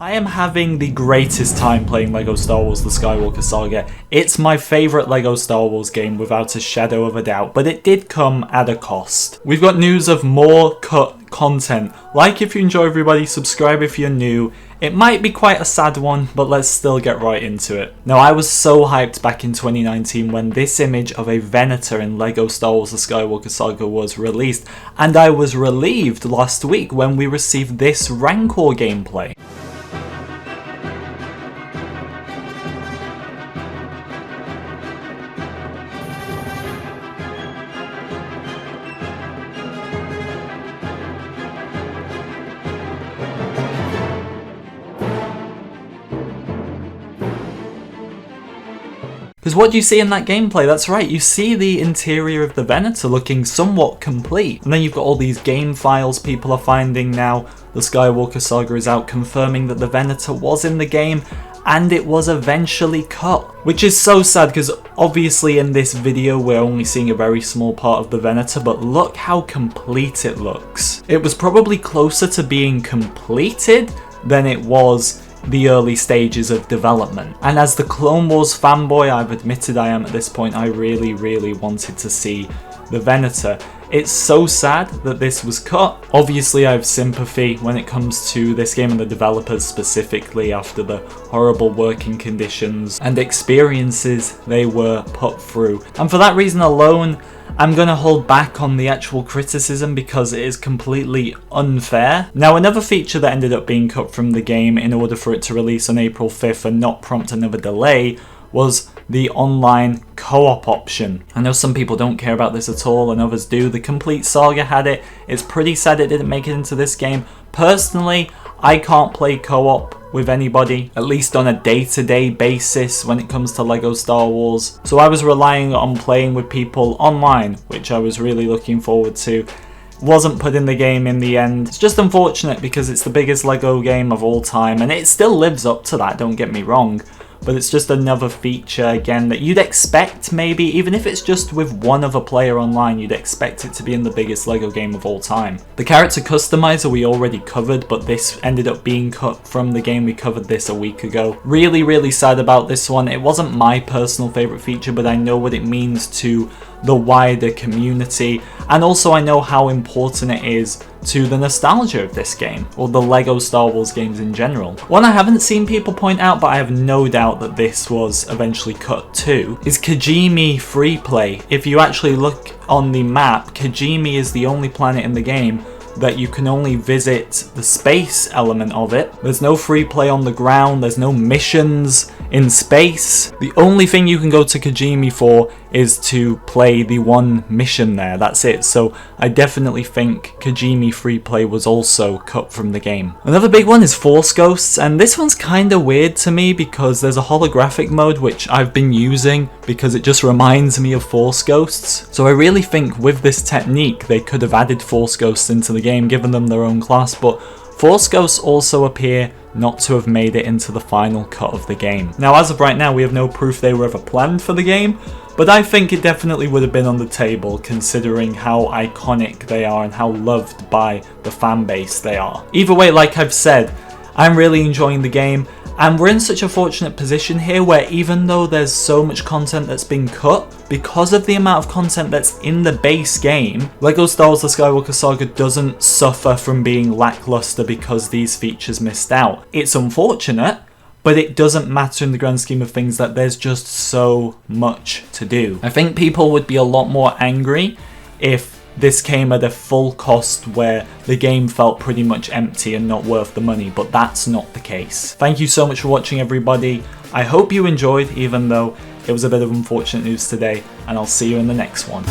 I am having the greatest time playing LEGO Star Wars The Skywalker Saga. It's my favourite LEGO Star Wars game without a shadow of a doubt, but it did come at a cost. We've got news of more cut content. Like if you enjoy, everybody, subscribe if you're new. It might be quite a sad one, but let's still get right into it. Now, I was so hyped back in 2019 when this image of a Venator in LEGO Star Wars The Skywalker Saga was released, and I was relieved last week when we received this Rancor gameplay. Because what do you see in that gameplay? That's right, you see the interior of the Venator looking somewhat complete. And then you've got all these game files people are finding now. The Skywalker Saga is out confirming that the Venator was in the game and it was eventually cut. Which is so sad because obviously in this video we're only seeing a very small part of the Venator, but look how complete it looks. It was probably closer to being completed than it was the early stages of development. And as the Clone Wars fanboy I've admitted I am at this point, I really wanted to see the Venator. It's so sad that this was cut. Obviously I have sympathy when it comes to this game and the developers specifically after the horrible working conditions and experiences they were put through. And for that reason alone, I'm going to hold back on the actual criticism because it is completely unfair. Now, another feature that ended up being cut from the game in order for it to release on April 5th and not prompt another delay was the online co-op option. I know some people don't care about this at all and others do. The Complete Saga had it. It's pretty sad it didn't make it into this game. Personally, I can't play co-op with anybody, at least on a day-to-day basis when it comes to LEGO Star Wars. So I was relying on playing with people online, which I was really looking forward to. Wasn't put in the game in the end. It's just unfortunate because it's the biggest LEGO game of all time and it still lives up to that, don't get me wrong. But it's just another feature, again, that you'd expect maybe, even if it's just with one other player online, you'd expect it to be in the biggest LEGO game of all time. The character customizer we already covered, but this ended up being cut from the game. We covered this a week ago. Really sad about this one. It wasn't my personal favourite feature, but I know what it means to the wider community, and also I know how important it is to the nostalgia of this game, or the LEGO Star Wars games in general. One I haven't seen people point out, but I have no doubt that this was eventually cut too, is Kijimi free play. If you actually look on the map, Kijimi is the only planet in the game that you can only visit the space element of it. There's no free play on the ground, there's no missions in space. The only thing you can go to Kijimi for is to play the one mission there, that's it. So I definitely think Kijimi free play was also cut from the game. Another big one is Force Ghosts, and this one's kinda weird to me because there's a holographic mode which I've been using because it just reminds me of Force Ghosts. So I really think with this technique they could have added Force Ghosts into the game, given them their own class, but Force Ghosts also appear not to have made it into the final cut of the game. Now, as of right now, we have no proof they were ever planned for the game, but I think it definitely would have been on the table considering how iconic they are and how loved by the fan base they are. Either way, like I've said, I'm really enjoying the game. And we're in such a fortunate position here where even though there's so much content that's been cut, because of the amount of content that's in the base game, LEGO Star Wars The Skywalker Saga doesn't suffer from being lackluster because these features missed out. It's unfortunate, but it doesn't matter in the grand scheme of things that there's just so much to do. I think people would be a lot more angry if this came at a full cost where the game felt pretty much empty and not worth the money, but that's not the case. Thank you so much for watching, everybody. I hope you enjoyed, even though it was a bit of unfortunate news today, and I'll see you in the next one.